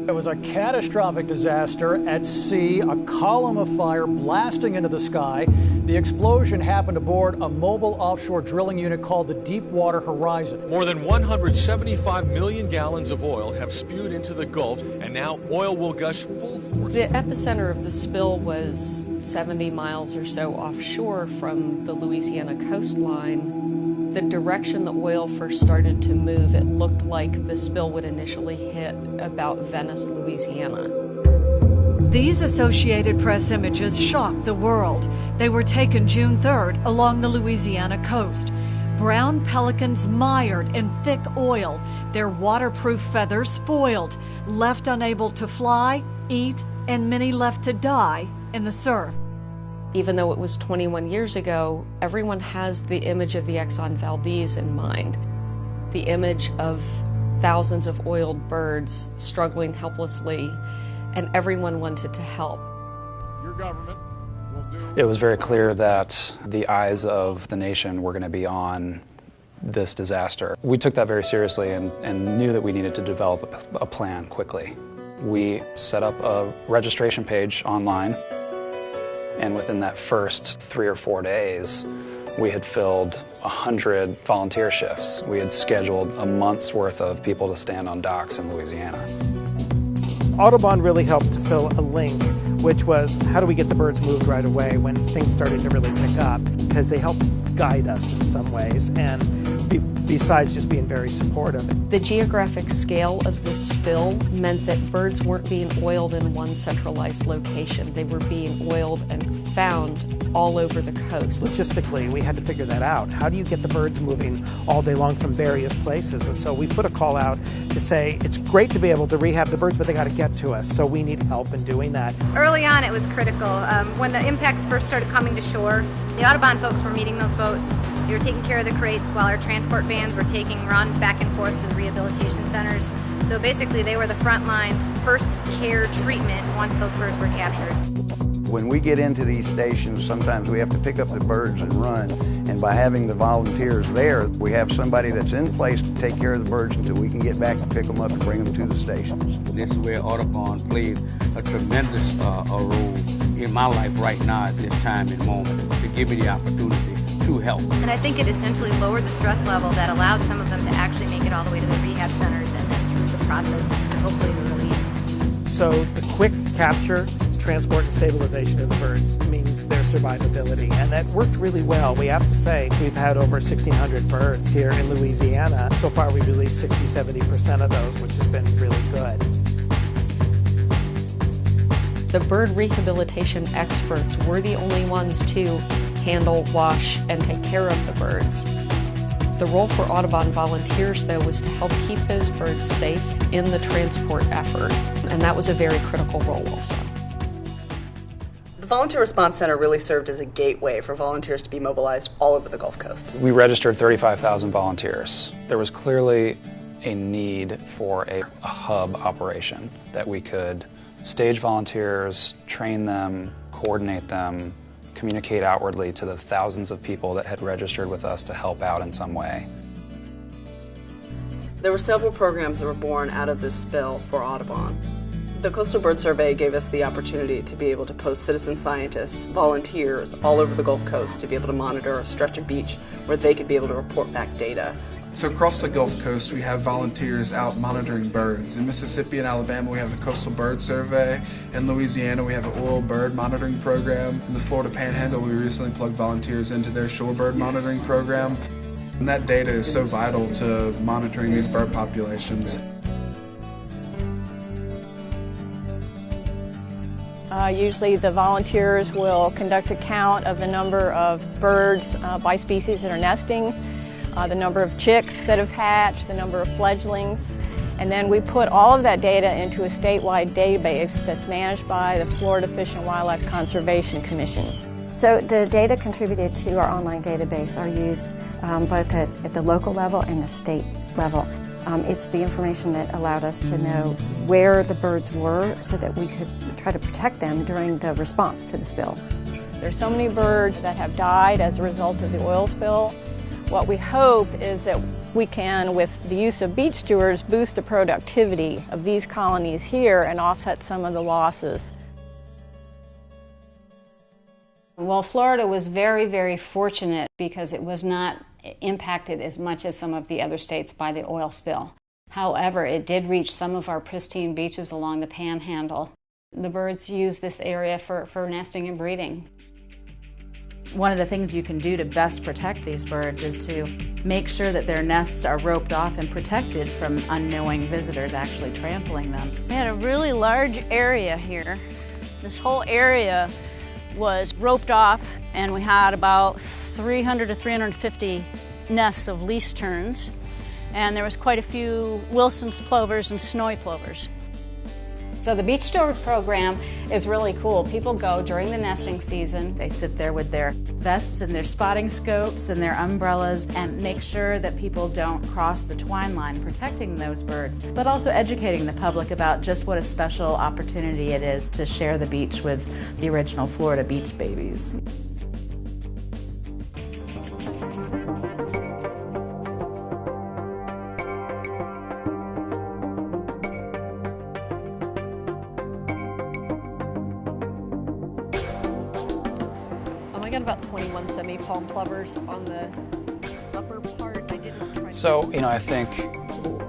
It was a catastrophic disaster at sea, a column of fire blasting into the sky. The explosion happened aboard a mobile offshore drilling unit called the Deepwater Horizon. More than 175 million gallons of oil have spewed into the Gulf, and now oil will gush full force. The epicenter of the spill was 70 miles or so offshore from the Louisiana coastline. The direction the oil first started to move, it looked like the spill would initially hit about Venice, Louisiana. These Associated Press images shocked the world. They were taken June 3rd along the Louisiana coast. Brown pelicans mired in thick oil, their waterproof feathers spoiled, left unable to fly, eat, and many left to die in the surf. Even though it was 21 years ago, everyone has the image of the Exxon Valdez in mind. The image of thousands of oiled birds struggling helplessly, and everyone wanted to help. Your government will do... It was very clear that the eyes of the nation were going to be on this disaster. We took that very seriously and knew that we needed to develop a plan quickly. We set up a registration page online. And within that first 3 or 4 days, we had filled 100 volunteer shifts. We had scheduled a month's worth of people to stand on docks in Louisiana. Audubon really helped to fill a link, which was how do we get the birds moved right away when things started to really pick up, because they helped guide us in some ways, and besides just being very supportive. The geographic scale of this spill meant that birds weren't being oiled in one centralized location. They were being oiled and found all over the coast. Logistically, we had to figure that out. How do you get the birds moving all day long from various places? And so we put a call out to say it's great to be able to rehab the birds, but they got to get to us, so we need help in doing that. Early on, it was critical. When the impacts first started coming to shore, the Audubon folks were meeting those boats. They were taking care of the crates while our transport vans were taking runs back and forth to the rehabilitation centers. So basically, they were the frontline first care treatment once those birds were captured. When we get into these stations, sometimes we have to pick up the birds and run. And by having the volunteers there, we have somebody that's in place to take care of the birds until we can get back and pick them up and bring them to the stations. This is where Audubon played a tremendous role in my life right now at this time and moment to give me the opportunity to help. And I think it essentially lowered the stress level that allowed some of them to actually make it all the way to the rehab centers and then through the process to hopefully the release. So the quick capture, transport, and stabilization of the birds means their survivability, and that worked really well. We have to say we've had over 1,600 birds here in Louisiana. So far we've released 60-70% of those, which has been really good. The bird rehabilitation experts were the only ones to handle, wash, and take care of the birds. The role for Audubon volunteers, though, was to help keep those birds safe in the transport effort, and that was a very critical role also. The Volunteer Response Center really served as a gateway for volunteers to be mobilized all over the Gulf Coast. We registered 35,000 volunteers. There was clearly a need for a hub operation that we could stage volunteers, train them, coordinate them, communicate outwardly to the thousands of people that had registered with us to help out in some way. There were several programs that were born out of this spill for Audubon. The Coastal Bird Survey gave us the opportunity to be able to post citizen scientists, volunteers all over the Gulf Coast to be able to monitor a stretch of beach where they could be able to report back data. So across the Gulf Coast, we have volunteers out monitoring birds. In Mississippi and Alabama, we have the Coastal Bird Survey. In Louisiana, we have an oil bird monitoring program. In the Florida Panhandle, we recently plugged volunteers into their shorebird monitoring program. And that data is so vital to monitoring these bird populations. Usually the volunteers will conduct a count of the number of birds by species that are nesting, the number of chicks that have hatched, the number of fledglings, and then we put all of that data into a statewide database that's managed by the Florida Fish and Wildlife Conservation Commission. So the data contributed to our online database are used both at the local level and the state level. It's the information that allowed us to know where the birds were so that we could try to protect them during the response to the spill. There's so many birds that have died as a result of the oil spill. What we hope is that We can, with the use of beach stewards, boost the productivity of these colonies here and offset some of the losses. Well, Florida was very, very fortunate because it was not impacted as much as some of the other states by the oil spill. However, it did reach some of our pristine beaches along the Panhandle. The birds use this area for nesting and breeding. One of the things you can do to best protect these birds is to make sure that their nests are roped off and protected from unknowing visitors actually trampling them. We had a really large area here. This whole area was roped off, and we had about 300 to 350 nests of least terns, and there was quite a few Wilson's plovers and snowy plovers. So the Beach Steward program is really cool. People go during the nesting season. They sit there with their vests and their spotting scopes and their umbrellas and make sure that people don't cross the twine line, protecting those birds, but also educating the public about just what a special opportunity it is to share the beach with the original Florida beach babies. I got about 21 semi-palm plovers on the upper part. I didn't try. So, I think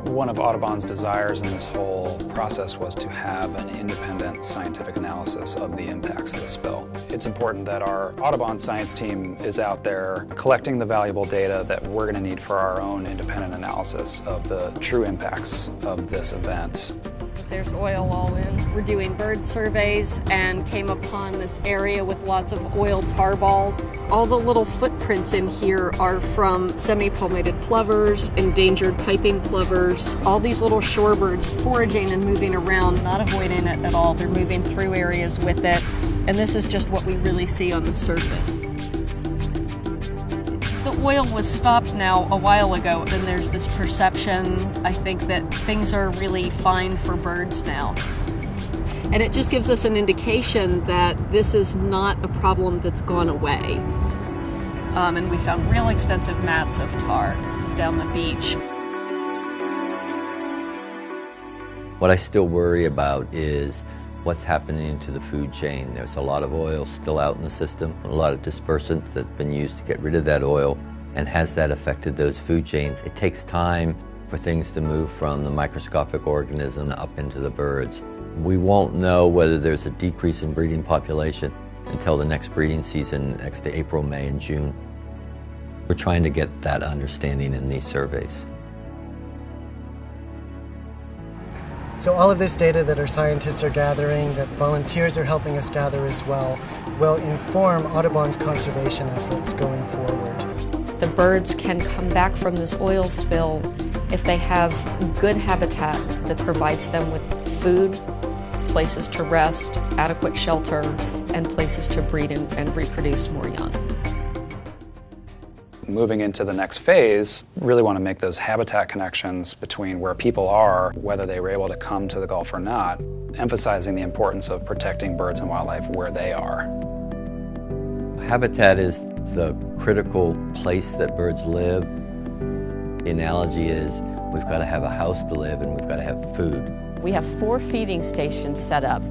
one of Audubon's desires in this whole process was to have an independent scientific analysis of the impacts of the spill. It's important that our Audubon science team is out there collecting the valuable data that we're going to need for our own independent analysis of the true impacts of this event. There's oil all in. We're doing bird surveys and came upon this area with lots of oil tar balls. All the little footprints in here are from semi-palmated plovers, endangered piping plovers, all these little shorebirds foraging and moving around, not avoiding it at all. They're moving through areas with it, and this is just what we really see on the surface. The oil was stopped now a while ago, and there's this perception, I think, that things are really fine for birds now. And it just gives us an indication that this is not a problem that's gone away. And we found real extensive mats of tar down the beach. What I still worry about is what's happening to the food chain. There's a lot of oil still out in the system, a lot of dispersant that's been used to get rid of that oil. And has that affected those food chains? It takes time for things to move from the microscopic organism up into the birds. We won't know whether there's a decrease in breeding population until the next breeding season, next to April, May, and June. We're trying to get that understanding in these surveys. So all of this data that our scientists are gathering, that volunteers are helping us gather as well, will inform Audubon's conservation efforts going forward. The birds can come back from this oil spill if they have good habitat that provides them with food, places to rest, adequate shelter, and places to breed and reproduce more young. Moving into the next phase, really want to make those habitat connections between where people are, whether they were able to come to the Gulf or not, emphasizing the importance of protecting birds and wildlife where they are. Habitat is the critical place that birds live. The analogy is we've got to have a house to live and we've got to have food. We have 4 feeding stations set up.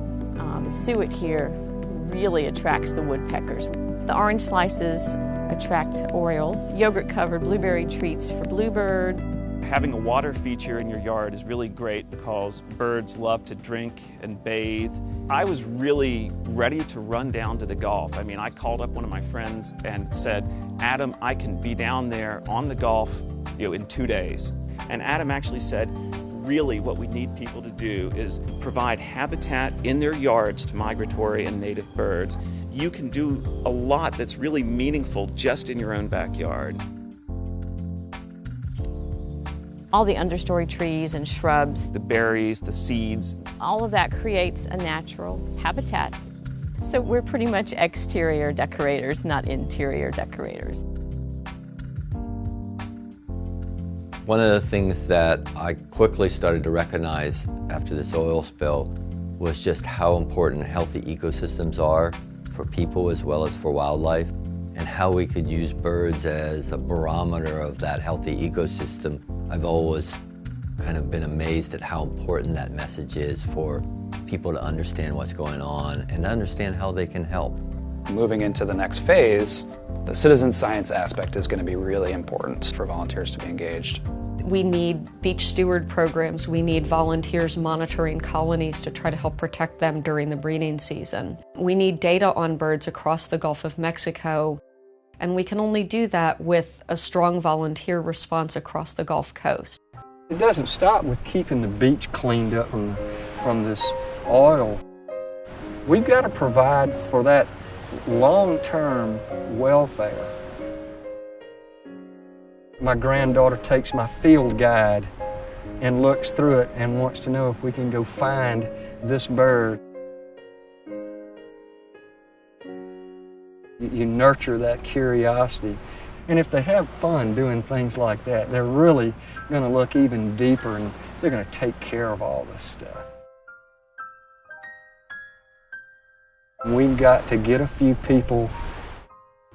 The suet here really attracts the woodpeckers. The orange slices attract orioles, yogurt-covered blueberry treats for bluebirds. Having a water feature in your yard is really great because birds love to drink and bathe. I was really ready to run down to the Gulf. I mean, I called up one of my friends and said, Adam, I can be down there on the Gulf, in 2 days. And Adam actually said, really what we need people to do is provide habitat in their yards to migratory and native birds. You can do a lot that's really meaningful just in your own backyard. All the understory trees and shrubs, the berries, the seeds, all of that creates a natural habitat. So we're pretty much exterior decorators, not interior decorators. One of the things that I quickly started to recognize after this oil spill was just how important healthy ecosystems are for people as well as for wildlife. and how we could use birds as a barometer of that healthy ecosystem. I've always kind of been amazed at how important that message is for people to understand what's going on and understand how they can help. Moving into the next phase, the citizen science aspect is going to be really important for volunteers to be engaged. We need beach steward programs. We need volunteers monitoring colonies to try to help protect them during the breeding season. We need data on birds across the Gulf of Mexico, and we can only do that with a strong volunteer response across the Gulf Coast. It doesn't stop with keeping the beach cleaned up from this oil. We've got to provide for that long-term welfare. My granddaughter takes my field guide and looks through it and wants to know if we can go find this bird. You nurture that curiosity. And if they have fun doing things like that, they're really going to look even deeper and they're going to take care of all this stuff. We've got to get a few people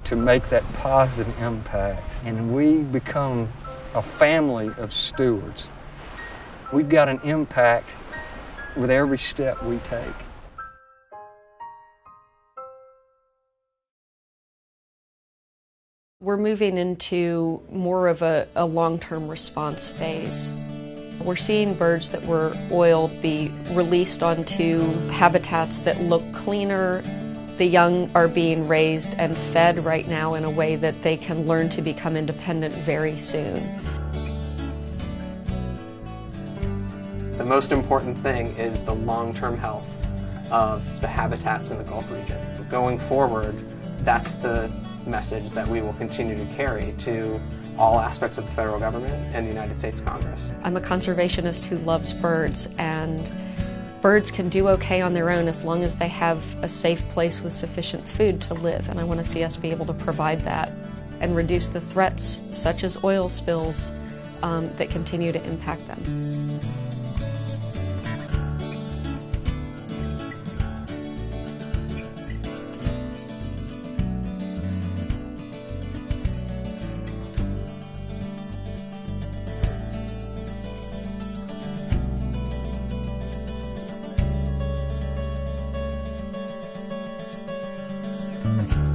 to make that positive impact, and we become a family of stewards. We've got an impact with every step we take. We're moving into more of a long-term response phase. We're seeing birds that were oiled be released onto habitats that look cleaner. The young are being raised and fed right now in a way that they can learn to become independent very soon. The most important thing is the long-term health of the habitats in the Gulf region. Going forward, that's the message that we will continue to carry to all aspects of the federal government and the United States Congress. I'm a conservationist who loves birds, and birds can do okay on their own as long as they have a safe place with sufficient food to live, and I want to see us be able to provide that and reduce the threats such as oil spills that continue to impact them. Mm-hmm.